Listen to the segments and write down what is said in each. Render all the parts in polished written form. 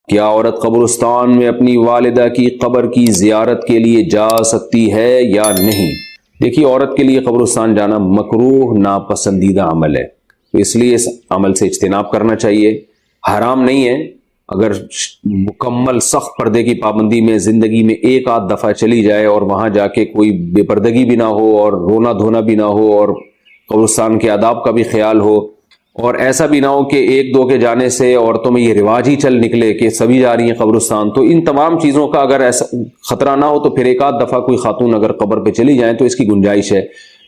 کیا عورت قبرستان میں اپنی والدہ کی قبر کی زیارت کے لیے جا سکتی ہے یا نہیں؟ دیکھیے، عورت کے لیے قبرستان جانا مکروہ ناپسندیدہ عمل ہے، اس لیے اس عمل سے اجتناب کرنا چاہیے۔ حرام نہیں ہے، اگر مکمل سخت پردے کی پابندی میں زندگی میں ایک آدھ دفعہ چلی جائے اور وہاں جا کے کوئی بے پردگی بھی نہ ہو اور رونا دھونا بھی نہ ہو اور قبرستان کے آداب کا بھی خیال ہو، اور ایسا بھی نہ ہو کہ ایک دو کے جانے سے عورتوں میں یہ رواج ہی چل نکلے کہ سبھی جا رہی ہیں قبرستان، تو ان تمام چیزوں کا اگر ایسا خطرہ نہ ہو تو پھر ایک آدھ دفعہ کوئی خاتون اگر قبر پہ چلی جائیں تو اس کی گنجائش ہے،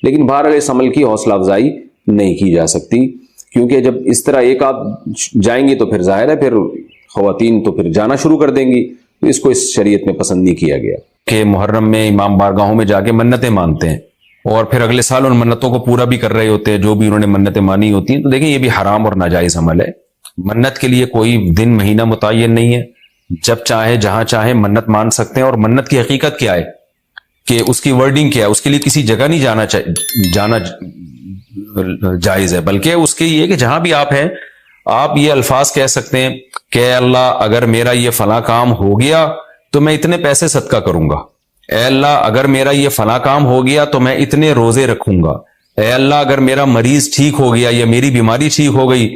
لیکن بہرحال اس عمل کی حوصلہ افزائی نہیں کی جا سکتی، کیونکہ جب اس طرح ایک آدھ جائیں گی تو پھر ظاہر ہے پھر خواتین تو پھر جانا شروع کر دیں گی، تو اس کو اس شریعت میں پسند نہیں کیا گیا کہ محرم میں امام بارگاہوں میں جا کے منتیں مانتے ہیں اور پھر اگلے سال ان منتوں کو پورا بھی کر رہے ہوتے ہیں جو بھی انہوں نے منتیں مانی ہوتی ہیں۔ تو دیکھیں، یہ بھی حرام اور ناجائز عمل ہے۔ منت کے لیے کوئی دن مہینہ متعین نہیں ہے، جب چاہے جہاں چاہے منت مان سکتے ہیں، اور منت کی حقیقت کیا ہے کہ اس کی ورڈنگ کیا ہے، اس کے لیے کسی جگہ نہیں جانا جائز ہے، بلکہ اس کے یہ کہ جہاں بھی آپ ہیں آپ یہ الفاظ کہہ سکتے ہیں کہ اے اللہ اگر میرا یہ فلاں کام ہو گیا تو میں اتنے پیسے صدقہ کروں گا، اے اللہ اگر میرا یہ فلاں کام ہو گیا تو میں اتنے روزے رکھوں گا، اے اللہ اگر میرا مریض ٹھیک ہو گیا یا میری بیماری ٹھیک ہو گئی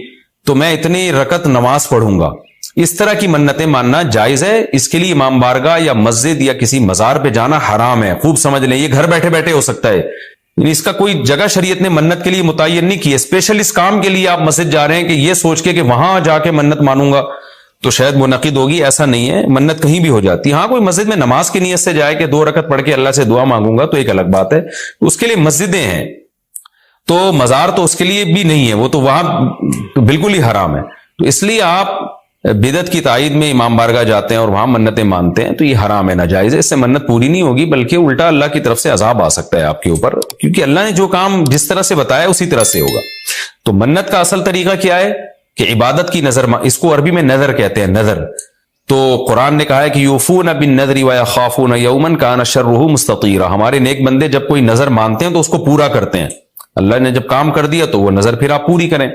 تو میں اتنی رکعت نماز پڑھوں گا۔ اس طرح کی منتیں ماننا جائز ہے، اس کے لیے امام بارگاہ یا مسجد یا کسی مزار پہ جانا حرام ہے۔ خوب سمجھ لیں، یہ گھر بیٹھے بیٹھے ہو سکتا ہے، اس کا کوئی جگہ شریعت نے منت کے لیے متعین نہیں کی ہے۔ اسپیشل اس کام کے لیے آپ مسجد جا رہے ہیں کہ یہ سوچ کے کہ وہاں جا کے منت مانوں گا تو شاید منعقد ہوگی، ایسا نہیں ہے، منت کہیں بھی ہو جاتی ہے۔ ہاں کوئی مسجد میں نماز کی نیت سے جائے کہ 2 رکعت پڑھ کے اللہ سے دعا مانگوں گا تو ایک الگ بات ہے، اس کے لیے مسجدیں ہیں، تو مزار تو اس کے لیے بھی نہیں ہے، وہ تو وہاں بالکل ہی حرام ہے۔ تو اس لیے آپ بدعت کی تائید میں امام بارگاہ جاتے ہیں اور وہاں منتیں مانتے ہیں تو یہ حرام ہے، ناجائز ہے، اس سے منت پوری نہیں ہوگی بلکہ الٹا اللہ کی طرف سے عذاب آ سکتا ہے آپ کے اوپر، کیونکہ اللہ نے جو کام جس طرح سے بتایا اسی طرح سے ہوگا۔ تو منت کا اصل طریقہ کیا ہے کہ عبادت کی نظر، اس کو عربی میں نظر کہتے ہیں، نظر۔ تو قرآن نے کہا ہے کہ یوفون بالنذر ویخافون یوما کان شرہ مستطیرا، ہمارے نیک بندے جب کوئی نظر مانتے ہیں تو اس کو پورا کرتے ہیں، اللہ نے جب کام کر دیا تو وہ نظر پھر آپ پوری کریں۔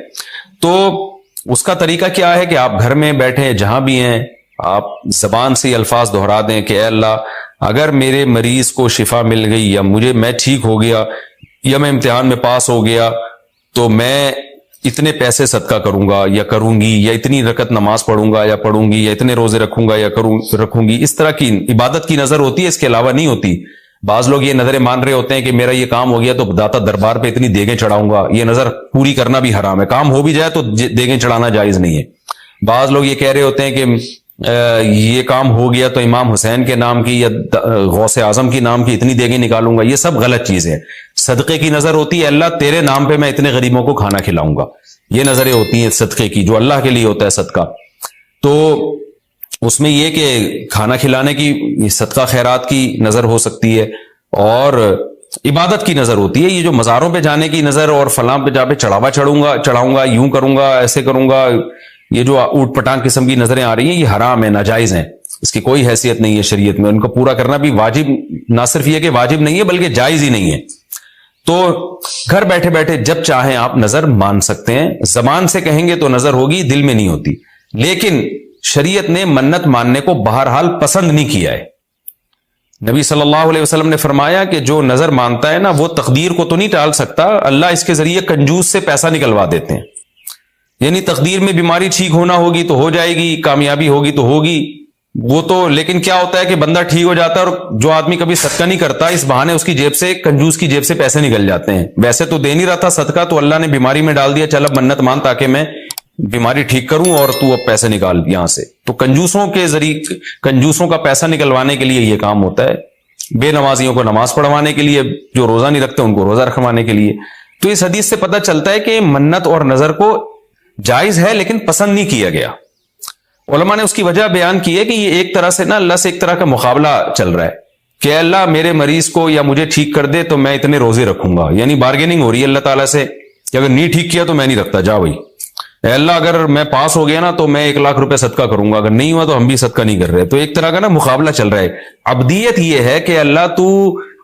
تو اس کا طریقہ کیا ہے کہ آپ گھر میں بیٹھے جہاں بھی ہیں آپ زبان سے الفاظ دہرا دیں کہ اے اللہ اگر میرے مریض کو شفا مل گئی یا میں ٹھیک ہو گیا یا میں امتحان میں پاس ہو گیا تو میں اتنے پیسے صدقہ کروں گا یا کروں گی، یا اتنی رکعت نماز پڑھوں گا یا پڑھوں گی، یا اتنے روزے رکھوں گا یا رکھوں گی۔ اس طرح کی عبادت کی نظر ہوتی ہے، اس کے علاوہ نہیں ہوتی۔ بعض لوگ یہ نظریں مان رہے ہوتے ہیں کہ میرا یہ کام ہو گیا تو داتا دربار پہ اتنی دیگیں چڑھاؤں گا، یہ نظر پوری کرنا بھی حرام ہے، کام ہو بھی جائے تو دیگیں چڑھانا جائز نہیں ہے۔ بعض لوگ یہ کہہ رہے ہوتے ہیں کہ یہ کام ہو گیا تو امام حسین کے نام کی یا غوث اعظم کی نام کی اتنی دیگیں نکالوں گا، یہ سب غلط چیزیں۔ صدقے کی نظر ہوتی ہے اللہ تیرے نام پہ میں اتنے غریبوں کو کھانا کھلاؤں گا، یہ نظریں ہوتی ہیں صدقے کی، جو اللہ کے لیے ہوتا ہے صدقہ۔ تو اس میں یہ کہ کھانا کھلانے کی صدقہ خیرات کی نظر ہو سکتی ہے اور عبادت کی نظر ہوتی ہے۔ یہ جو مزاروں پہ جانے کی نظر اور فلاں پہ جا پہ چڑھاوا چڑھاؤں گا، یوں کروں گا، ایسے کروں گا، یہ جو اوٹ پٹانگ قسم کی نظریں آ رہی ہیں یہ حرام ہے، ناجائز ہیں، اس کی کوئی حیثیت نہیں ہے شریعت میں، ان کو پورا کرنا بھی واجب، نہ صرف یہ کہ واجب نہیں ہے بلکہ جائز ہی نہیں ہے۔ تو گھر بیٹھے بیٹھے جب چاہیں آپ نظر مان سکتے ہیں، زبان سے کہیں گے تو نظر ہوگی، دل میں نہیں ہوتی، لیکن شریعت نے منت ماننے کو بہرحال پسند نہیں کیا ہے۔ نبی صلی اللہ علیہ وسلم نے فرمایا کہ جو نظر مانتا ہے نا وہ تقدیر کو تو نہیں ٹال سکتا، اللہ اس کے ذریعے کنجوس سے پیسہ نکلوا دیتے ہیں، یعنی تقدیر میں بیماری ٹھیک ہونا ہوگی تو ہو جائے گی، کامیابی ہوگی تو ہوگی، وہ تو لیکن کیا ہوتا ہے کہ بندہ ٹھیک ہو جاتا ہے اور جو آدمی کبھی صدقہ نہیں کرتا اس بہانے اس کی جیب سے، کنجوس کی جیب سے پیسے نکل جاتے ہیں، ویسے تو دے نہیں رہا تھا صدقہ تو اللہ نے بیماری میں ڈال دیا، چل اب منت مان تاکہ میں بیماری ٹھیک کروں اور تو اب پیسے نکال یہاں سے۔ تو کنجوسوں کے ذریعے، کنجوسوں کا پیسہ نکلوانے کے لیے یہ کام ہوتا ہے، بے نمازیوں کو نماز پڑھوانے کے لیے، جو روزہ نہیں رکھتے ان کو روزہ رکھوانے کے لیے۔ تو اس حدیث سے پتہ چلتا ہے کہ منت اور نظر کو جائز ہے لیکن پسند نہیں کیا گیا۔ علماء نے اس کی وجہ بیان کی ہے کہ یہ ایک طرح سے نا اللہ سے ایک طرح کا مقابلہ چل رہا ہے کہ اللہ میرے مریض کو یا مجھے ٹھیک کر دے تو میں اتنے روزے رکھوں گا، یعنی بارگیننگ ہو رہی ہے اللہ تعالیٰ سے کہ اگر نہیں ٹھیک کیا تو میں نہیں رکھتا، جا بھائی، اے اللہ اگر میں پاس ہو گیا نا تو میں 1,00,000 روپے صدقہ کروں گا، اگر نہیں ہوا تو ہم بھی صدقہ نہیں کر رہے۔ تو ایک طرح کا نا مقابلہ چل رہا ہے۔ عبدیت یہ ہے کہ اللہ تو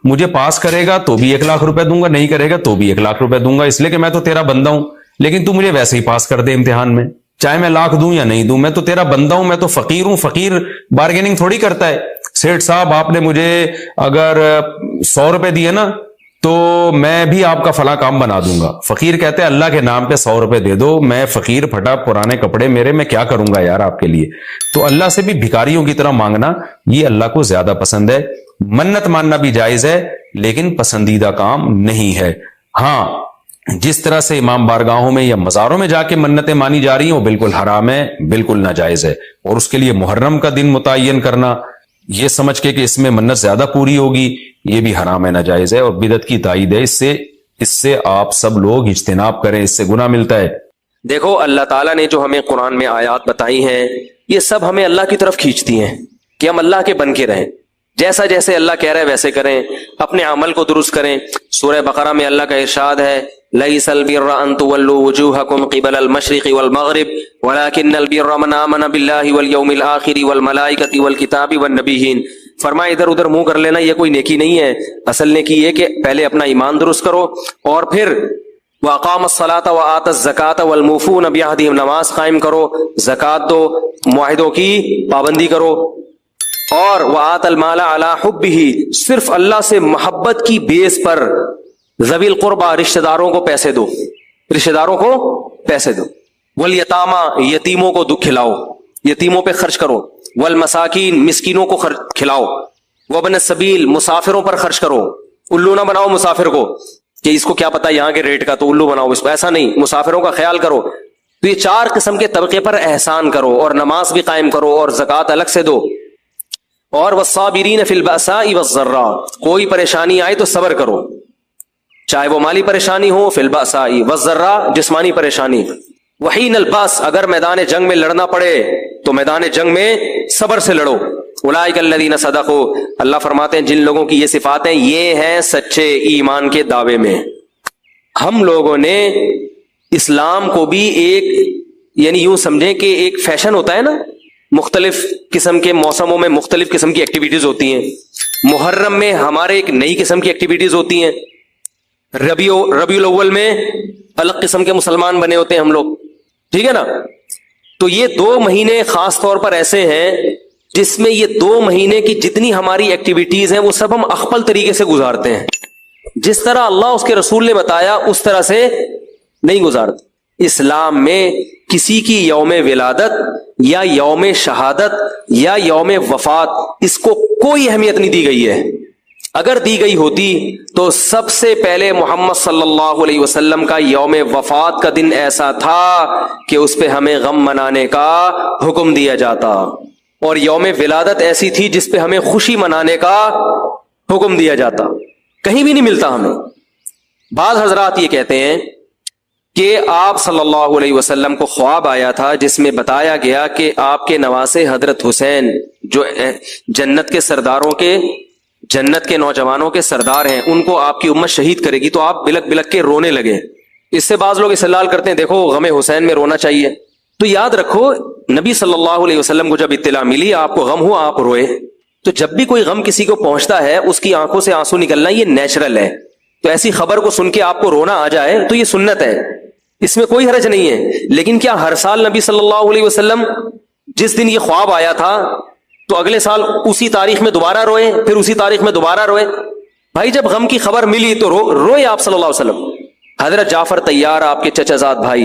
مجھے پاس کرے گا تو بھی 1,00,000 روپے دوں گا، نہیں کرے گا تو بھی 1,00,000 روپے دوں گا، اس لیے کہ میں تو تیرا بندہ ہوں، لیکن تو مجھے ویسے ہی پاس کر دے امتحان میں۔ چاہے میں لاکھ دوں یا نہیں دوں، میں تو تیرا بندہ ہوں، میں تو فقیر ہوں۔ فقیر بارگیننگ تھوڑی کرتا ہے۔ سیٹھ صاحب آپ نے مجھے اگر 100 روپے دیے نا تو میں بھی آپ کا فلاں کام بنا دوں گا۔ فقیر کہتے ہیں اللہ کے نام پہ 100 روپے دے دو، میں فقیر پھٹا، پرانے کپڑے میرے، میں کیا کروں گا یار آپ کے لیے۔ تو اللہ سے بھی بھکاریوں کی طرح مانگنا یہ اللہ کو زیادہ پسند ہے۔ منت ماننا بھی جائز ہے لیکن پسندیدہ کام نہیں ہے۔ ہاں جس طرح سے امام بارگاہوں میں یا مزاروں میں جا کے منتیں مانی جا رہی ہیں وہ بالکل حرام ہے، بالکل ناجائز ہے، اور اس کے لیے محرم کا دن متعین کرنا یہ سمجھ کے کہ اس میں منت زیادہ پوری ہوگی یہ بھی حرام ہے، ناجائز ہے اور بدعت کی تائید ہے۔ اس سے آپ سب لوگ اجتناب کریں، اس سے گناہ ملتا ہے۔ دیکھو اللہ تعالیٰ نے جو ہمیں قرآن میں آیات بتائی ہیں یہ سب ہمیں اللہ کی طرف کھینچتی ہیں کہ ہم اللہ کے بن کے رہیں، جیسا جیسے اللہ کہہ رہا ہے ویسے کریں، اپنے عمل کو درست کریں۔ سورہ بقرہ میں اللہ کا ارشاد ہے لَيْسَ الْبِرَّ أَن تُوَلُّوا وُجُوهَكُمْ قِبَلَ الْمَشْرِقِ وَالْمَغْرِبِ وَلَكِنَّ الْبِرَّ مَنْ آمَنَ بِاللَّهِ وَالْيَوْمِ الْآخِرِ وَالْمَلَائِكَةِ وَالْكِتَابِ وَالنَّبِيِّينَ۔ فرمایا ادھر ادھر منہ کر لینا یہ کوئی نیکی نہیں ہے، اصل نیکی یہ کہ پہلے اپنا ایمان درست کرو اور پھر وَأَقَامَ الصَّلَاةَ وَآتَى الزَّكَاةَ وَالْمُوفُونَ بِعَهْدِهِمْ، نماز قائم کرو، زکوٰۃ دو، معاہدوں کی پابندی کرو، اور وَآتَى الْمَالَ عَلَى حُبِّهِ، صرف اللہ سے محبت کی بیس پر ذوی القربہ رشتہ داروں کو پیسے دو، رشتہ داروں کو پیسے دو، والیتامى یتیموں کو دکھ کھلاؤ، یتیموں پہ خرچ کرو، والمساکین مسکینوں کو کھلاؤ، وابن السبیل مسافروں پر خرچ کرو۔ الو نہ بناؤ مسافر کو کہ اس کو کیا پتا یہاں کے ریٹ کا تو الو بناؤ اس کو، ایسا نہیں، مسافروں کا خیال کرو۔ تو یہ 4 قسم کے طبقے پر احسان کرو اور نماز بھی قائم کرو اور زکوٰۃ الگ سے دو، اور والصابرین فی البأساء والضراء، کوئی پریشانی آئے تو صبر کرو، چاہے وہ مالی پریشانی ہو، فی البأساء والضراء جسمانی پریشانی، وحین الباس اگر میدان جنگ میں لڑنا پڑے تو میدان جنگ میں صبر سے لڑو۔ اولئک الذین صدقوا، اللہ فرماتے ہیں جن لوگوں کی یہ صفاتیں یہ ہیں سچے ایمان کے دعوے میں۔ ہم لوگوں نے اسلام کو بھی ایک یعنی یوں سمجھیں کہ ایک فیشن ہوتا ہے نا، مختلف قسم کے موسموں میں مختلف قسم کی ایکٹیویٹیز ہوتی ہیں۔ محرم میں ہمارے ایک نئی قسم کی ایکٹیویٹیز ہوتی ہیں، ربیع الاول میں الگ قسم کے مسلمان بنے ہوتے ہیں ہم لوگ، ٹھیک ہے نا۔ تو یہ 2 مہینے خاص طور پر ایسے ہیں جس میں یہ 2 مہینے کی جتنی ہماری ایکٹیویٹیز ہیں وہ سب ہم اخپل طریقے سے گزارتے ہیں، جس طرح اللہ اس کے رسول نے بتایا اس طرح سے نہیں گزارتے۔ اسلام میں کسی کی یوم ولادت یا یوم شہادت یا یوم وفات اس کو کوئی اہمیت نہیں دی گئی ہے۔ اگر دی گئی ہوتی تو سب سے پہلے محمد صلی اللہ علیہ وسلم کا یوم وفات کا دن ایسا تھا کہ اس پہ ہمیں غم منانے کا حکم دیا جاتا، اور یوم ولادت ایسی تھی جس پہ ہمیں خوشی منانے کا حکم دیا جاتا۔ کہیں بھی نہیں ملتا ہمیں۔ بعض حضرات یہ کہتے ہیں کہ آپ صلی اللہ علیہ وسلم کو خواب آیا تھا جس میں بتایا گیا کہ آپ کے نواسے حضرت حسین جو جنت کے سرداروں کے جنت کے نوجوانوں کے سردار ہیں ان کو آپ کی امت شہید کرے گی، تو آپ بلک بلک کے رونے لگے۔ اس سے بعض لوگ استدلال کرتے ہیں دیکھو غم حسین میں رونا چاہیے، تو یاد رکھو نبی صلی اللہ علیہ وسلم کو جب اطلاع ملی آپ کو غم ہوا آپ روئے، تو جب بھی کوئی غم کسی کو پہنچتا ہے اس کی آنکھوں سے آنسو نکلنا یہ نیچرل ہے۔ تو ایسی خبر کو سن کے آپ کو رونا آ جائے تو یہ سنت ہے، اس میں کوئی حرج نہیں ہے۔ لیکن کیا ہر سال نبی صلی اللہ علیہ وسلم جس دن یہ خواب آیا تھا تو اگلے سال اسی تاریخ میں دوبارہ روئے، پھر اسی تاریخ میں دوبارہ روئے؟ بھائی جب غم کی خبر ملی تو روئے آپ صلی اللہ علیہ وسلم۔ حضرت جعفر طیار آپ کے چچا زاد بھائی،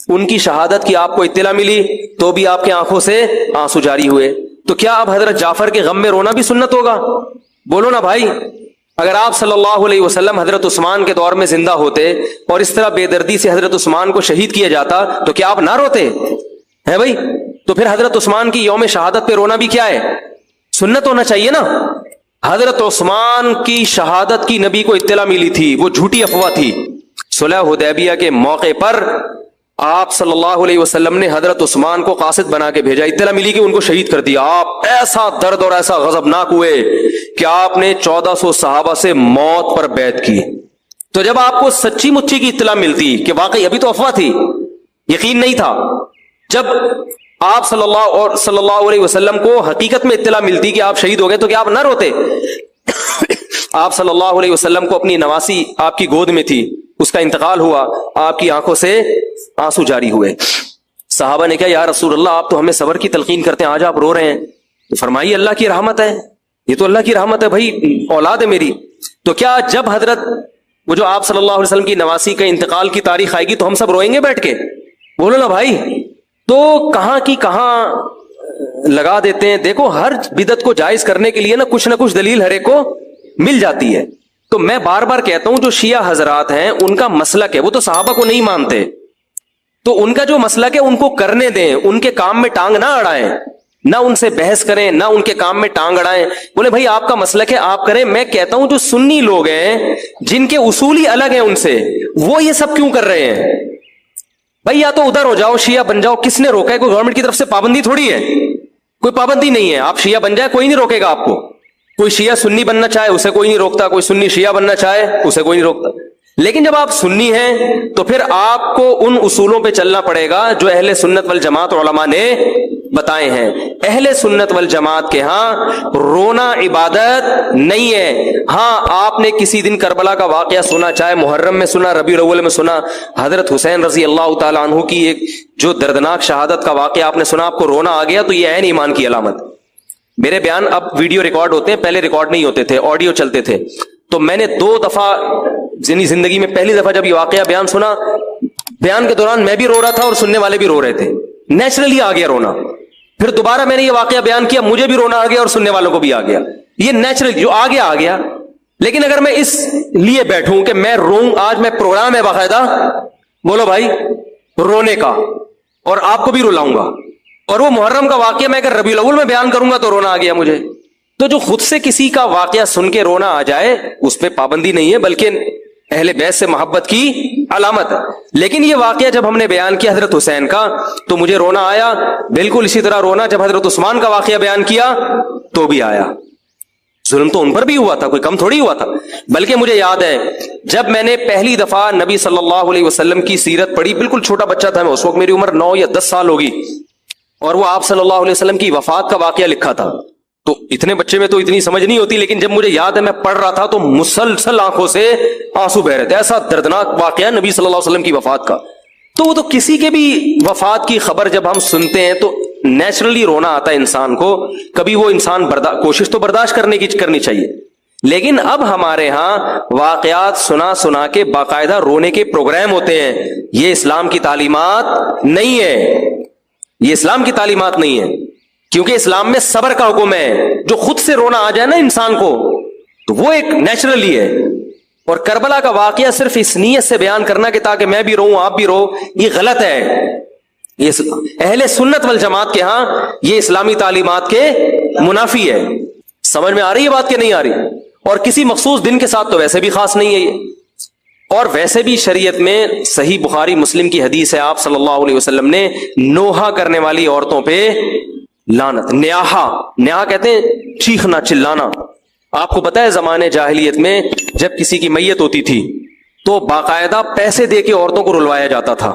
ان کی شہادت کی آپ کو اطلاع ملی تو بھی آپ کے آنکھوں سے آنسو جاری ہوئے، تو کیا اب حضرت جعفر کے غم میں رونا بھی سنت ہوگا؟ بولو نا بھائی۔ اگر آپ صلی اللہ علیہ وسلم حضرت عثمان کے دور میں زندہ ہوتے اور اس طرح بے دردی سے حضرت عثمان کو شہید کیا جاتا تو کیا آپ نہ روتے ہیں بھائی؟ تو پھر حضرت عثمان کی یوم شہادت پہ رونا بھی کیا ہے؟ سنت ہونا چاہیے نا۔ حضرت عثمان کی شہادت کی نبی کو اطلاع ملی تھی، وہ جھوٹی افواہ تھی۔ صلح حدیبیہ کے موقع پر آپ صلی اللہ علیہ وسلم نے حضرت عثمان کو قاصد بنا کے بھیجا، اطلاع ملی کہ ان کو شہید کر دیا۔ آپ ایسا درد اور ایسا غضبناک ہوئے کہ آپ نے 1400 صحابہ سے موت پر بیعت کی۔ تو جب آپ کو سچی مچی کی اطلاع ملتی کہ واقعی ابھی تو افواہ تھی، یقین نہیں تھا، جب آپ صلی اللہ علیہ وسلم کو حقیقت میں اطلاع ملتی کہ آپ شہید ہو گئے تو کیا آپ نہ روتے؟ آپ صلی اللہ علیہ وسلم کو اپنی نواسی آپ کی گود میں تھی، اس کا انتقال ہوا، آپ کی آنکھوں سے آنسو جاری ہوئے۔ صحابہ نے کہا یا رسول اللہ آپ تو ہمیں صبر کی تلقین کرتے ہیں، آج آپ رو رہے ہیں. تو فرمائی اللہ کی رحمت ہے، یہ تو اللہ کی رحمت ہے بھائی، اولاد ہے میری. تو کیا جب حضرت وہ جو آپ صلی اللہ علیہ وسلم کی نواسی کا انتقال کی تاریخ آئے گی تو ہم سب روئیں گے بیٹھ کے؟ بولو نا بھائی. تو کہاں کی کہاں لگا دیتے ہیں. دیکھو ہر بدعت کو جائز کرنے کے لیے نا کچھ دلیل ہر ایک کو مل جاتی ہے. تو میں بار بار کہتا ہوں جو شیعہ حضرات ہیں ان کا مسلک ہے، وہ تو صحابہ کو نہیں مانتے، تو ان کا جو مسلک ہے ان کو کرنے دیں، ان کے کام میں ٹانگ نہ اڑائیں، نہ ان سے بحث کریں، نہ ان کے کام میں ٹانگ اڑائیں. بولے بھائی آپ کا مسلک ہے آپ کریں. میں کہتا ہوں جو سنی لوگ ہیں جن کے اصول ہی الگ ہیں ان سے، وہ یہ سب کیوں کر رہے ہیں؟ بھائی یا تو ادھر ہو جاؤ، شیعہ بن جاؤ. کس نے روکا ہے؟ کوئی گورنمنٹ کی طرف سے پابندی تھوڑی ہے، کوئی پابندی نہیں ہے. آپ شیعہ بن جائے کوئی نہیں روکے گا آپ کو. کوئی شیعہ سنی بننا چاہے اسے کوئی نہیں روکتا، کوئی سنی شیعہ بننا چاہے اسے کوئی نہیں روکتا. لیکن جب آپ سنی ہیں تو پھر آپ کو ان اصولوں پہ چلنا پڑے گا جو اہل سنت والجماعت علماء نے بتائے ہیں. اہل سنت والجماعت کے ہاں رونا عبادت نہیں ہے. ہاں آپ نے کسی دن کربلا کا واقعہ سنا، چاہے محرم میں سنا، ربیع الاول میں سنا، حضرت حسین رضی اللہ تعالیٰ عنہ کی ایک جو دردناک شہادت کا واقعہ آپ نے سنا، آپ کو رونا آ گیا، تو یہ عین ایمان کی علامت. میرے بیان اب ویڈیو ریکارڈ ہوتے ہیں، پہلے ریکارڈ نہیں ہوتے تھے، آڈیو چلتے تھے. تو میں نے 2 دفعہ زندگی میں پہلی دفعہ جب یہ واقعہ بیان سنا، بیان کے دوران میں بھی رو رہا تھا اور سننے والے بھی رو رہے تھے. نیچرلی آ گیا رونا. پھر دوبارہ میں نے یہ واقعہ بیان کیا، مجھے بھی رونا آ گیا اور سننے والوں کو بھی آ گیا. یہ نیچرل جو آ گیا آ گیا. لیکن اگر میں اس لیے بیٹھوں کہ میں روں، آج میں پروگرام ہے باقاعدہ، بولو بھائی، رونے کا، اور آپ کو بھی رلاؤں گا، اور وہ محرم کا واقعہ میں اگر ربیع الاول میں بیان کروں گا تو رونا آ گیا مجھے. تو جو خود سے کسی کا واقعہ سن کے رونا آ جائے اس پہ پابندی نہیں ہے، بلکہ اہل بیت سے محبت کی علامت ہے. لیکن یہ واقعہ جب ہم نے بیان کیا حضرت حسین کا تو مجھے رونا آیا. بالکل اسی طرح رونا جب حضرت عثمان کا واقعہ بیان کیا تو بھی آیا. ظلم تو ان پر بھی ہوا تھا، کوئی کم تھوڑی ہوا تھا. بلکہ مجھے یاد ہے جب میں نے پہلی دفعہ نبی صلی اللہ علیہ وسلم کی سیرت پڑھی، بالکل چھوٹا بچہ تھا میں اس وقت، میری عمر 9 یا 10 سال ہوگی، اور وہ آپ صلی اللہ علیہ وسلم کی وفات کا واقعہ لکھا تھا. تو اتنے بچے میں تو اتنی سمجھ نہیں ہوتی، لیکن جب مجھے یاد ہے میں پڑھ رہا تھا تو مسلسل آنکھوں سے آنسو بہ رہے تھے. ایسا دردناک واقعہ نبی صلی اللہ علیہ وسلم کی وفات کا. تو وہ تو کسی کے بھی وفات کی خبر جب ہم سنتے ہیں تو نیچرلی رونا آتا ہے انسان کو. کبھی وہ انسان کوشش تو برداشت کرنی چاہیے. لیکن اب ہمارے ہاں واقعات سنا کے باقاعدہ رونے کے پروگرام ہوتے ہیں. یہ اسلام کی تعلیمات نہیں ہے، یہ اسلام کی تعلیمات نہیں ہے. کیونکہ اسلام میں صبر کا حکم ہے. جو خود سے رونا آ جائے نا انسان کو تو وہ ایک نیچرلی ہے. اور کربلا کا واقعہ صرف اس نیت سے بیان کرنا کہ تاکہ میں بھی روؤں آپ بھی رو، یہ غلط ہے. یہ اہل سنت والجماعت کے ہاں یہ اسلامی تعلیمات کے منافی ہے. سمجھ میں آ رہی ہے بات کہ نہیں آ رہی؟ اور کسی مخصوص دن کے ساتھ تو ویسے بھی خاص نہیں ہے یہ. اور ویسے بھی شریعت میں صحیح بخاری مسلم کی حدیث ہے، آپ صلی اللہ علیہ وسلم نے نوحہ کرنے والی عورتوں پہ لعنت، نیاحہ کہتے ہیں چیخنا چلانا. آپ کو پتا ہے زمانے جاہلیت میں جب کسی کی میت ہوتی تھی تو باقاعدہ پیسے دے کے عورتوں کو رلوایا جاتا تھا.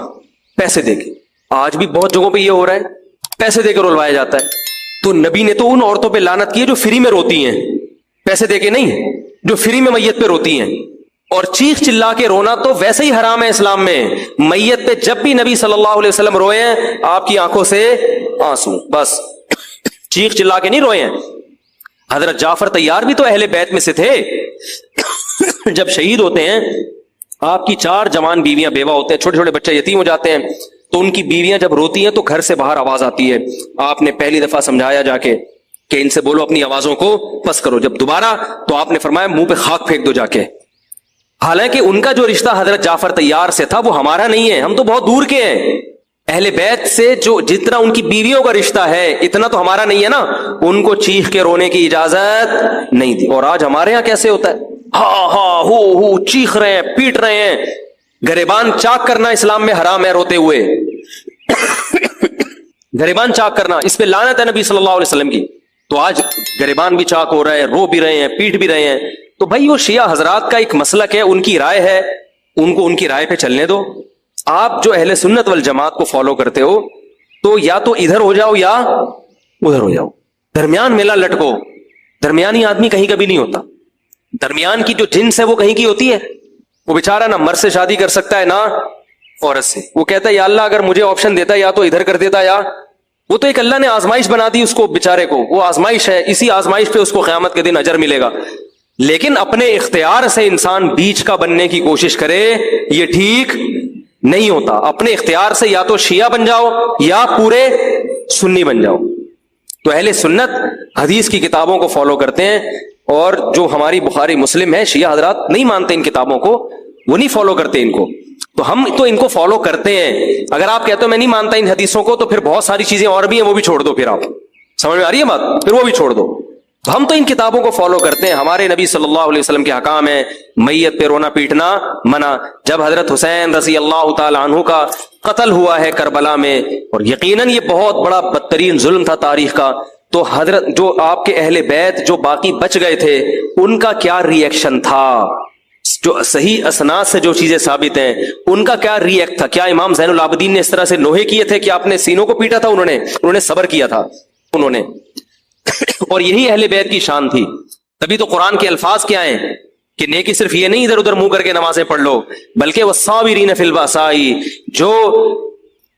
پیسے دے کے. آج بھی بہت جگہوں پہ یہ ہو رہا ہے، پیسے دے کے رلوایا جاتا ہے. تو نبی نے تو ان عورتوں پہ لعنت کی ہے جو فری میں روتی ہیں، پیسے دے کے نہیں، جو فری میں میت پہ روتی ہیں. اور چیخ چلا کے رونا تو ویسے ہی حرام ہے اسلام میں. میت پہ جب بھی نبی صلی اللہ علیہ وسلم روئے ہیں آپ کی آنکھوں سے آنسو، بس چیخ چلا کے نہیں روئے ہیں. حضرت جعفر طیار بھی تو اہل بیت میں سے تھے. جب شہید ہوتے ہیں آپ کی 4 جوان بیویاں بیوہ ہوتے ہیں، چھوٹے چھوٹے بچے یتیم ہو جاتے ہیں، تو ان کی بیویاں جب روتی ہیں تو گھر سے باہر آواز آتی ہے. آپ نے پہلی دفعہ سمجھایا جا کے کہ ان سے بولو اپنی آوازوں کو پس کرو. جب دوبارہ تو آپ نے فرمایا منہ پہ خاک پھینک دو جا کے. حالانکہ ان کا جو رشتہ حضرت جعفر طیار سے تھا وہ ہمارا نہیں ہے، ہم تو بہت دور کے ہیں. اہل بیت سے جو جتنا ان کی بیویوں کا رشتہ ہے اتنا تو ہمارا نہیں ہے نا. ان کو چیخ کے رونے کی اجازت نہیں تھی. اور آج ہمارے ہاں کیسے ہوتا ہے، ہاں ہو چیخ رہے ہیں، پیٹ رہے ہیں. گریبان چاک کرنا اسلام میں حرام ہے روتے ہوئے. گریبان چاک کرنا اس پہ لعنت ہے نبی صلی اللہ علیہ وسلم کی. تو آج گریبان بھی چاک ہو رہا ہے، رو بھی رہے ہیں، پیٹ بھی رہے ہیں. تو بھائی وہ شیعہ حضرات کا ایک مسلک ہے، ان کی رائے ہے، ان کو ان کی رائے پہ چلنے دو. آپ جو اہل سنت والجماعت کو فالو کرتے ہو تو یا تو ادھر ہو جاؤ یا ادھر ہو جاؤ، درمیان میلہ لٹکو. درمیانی آدمی کہیں کبھی نہیں ہوتا. درمیان کی جو جنس ہے وہ کہیں کی ہوتی ہے. وہ بیچارہ نہ مرد سے شادی کر سکتا ہے، نہ عورت سے. وہ کہتا ہے یا اللہ اگر مجھے آپشن دیتا یا تو ادھر کر دیتا, یا وہ تو ایک اللہ نے آزمائش بنا دی اس کو بیچارے کو, وہ آزمائش ہے, اسی آزمائش پہ اس کو قیامت کے دن اجر ملے گا. لیکن اپنے اختیار سے انسان بیچ کا بننے کی کوشش کرے, یہ ٹھیک نہیں ہوتا. اپنے اختیار سے یا تو شیعہ بن جاؤ یا پورے سنی بن جاؤ. تو اہل سنت حدیث کی کتابوں کو فالو کرتے ہیں, اور جو ہماری بخاری مسلم ہے شیعہ حضرات نہیں مانتے ان کتابوں کو, وہ نہیں فالو کرتے ان کو. تو ہم تو ان کو فالو کرتے ہیں. اگر آپ کہتے ہو میں نہیں مانتا ان حدیثوں کو, تو پھر بہت ساری چیزیں اور بھی ہیں وہ بھی چھوڑ دو. پھر آپ سمجھ میں آ رہی ہے بات, پھر وہ بھی چھوڑ دو. تو ہم تو ان کتابوں کو فالو کرتے ہیں. ہمارے نبی صلی اللہ علیہ وسلم کے حکام ہیں میت پہ رونا پیٹنا منع. جب حضرت حسین رضی اللہ تعالی عنہ کا قتل ہوا ہے کربلا میں, اور یقیناً یہ بہت بڑا بدترین ظلم تھا تاریخ کا, تو حضرت جو آپ کے اہل بیت جو باقی بچ گئے تھے ان کا کیا ری ایکشن تھا, جو صحیح اسناد سے جو چیزیں ثابت ہیں ان کا کیا ری ایکٹ تھا. کیا امام زین العابدین نے اس طرح سے نوحے کیے تھے کہ آپ نے سینوں کو پیٹا تھا؟ انہوں نے صبر کیا تھا انہوں نے. اور یہی اہل بیت کی شان تھی. تبھی تو قرآن کے الفاظ کیا ہیں کہ نیکی صرف یہ نہیں ادھر ادھر منہ کر کے نمازیں پڑھ لو, بلکہ والصابرین فی البأساء, جو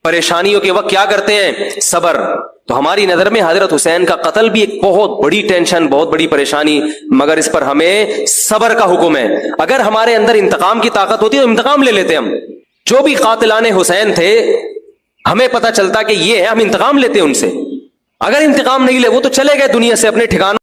پریشانیوں کے وقت کیا کرتے ہیں, صبر. تو ہماری نظر میں حضرت حسین کا قتل بھی ایک بہت بڑی ٹینشن, بہت بڑی پریشانی, مگر اس پر ہمیں صبر کا حکم ہے. اگر ہمارے اندر انتقام کی طاقت ہوتی تو انتقام لے لیتے. ہم جو بھی قاتلان حسین تھے ہمیں پتہ چلتا کہ یہ ہے, ہم انتقام لیتے ان سے. اگر انتقام نہیں لے, وہ تو چلے گئے دنیا سے اپنے ٹھکانوں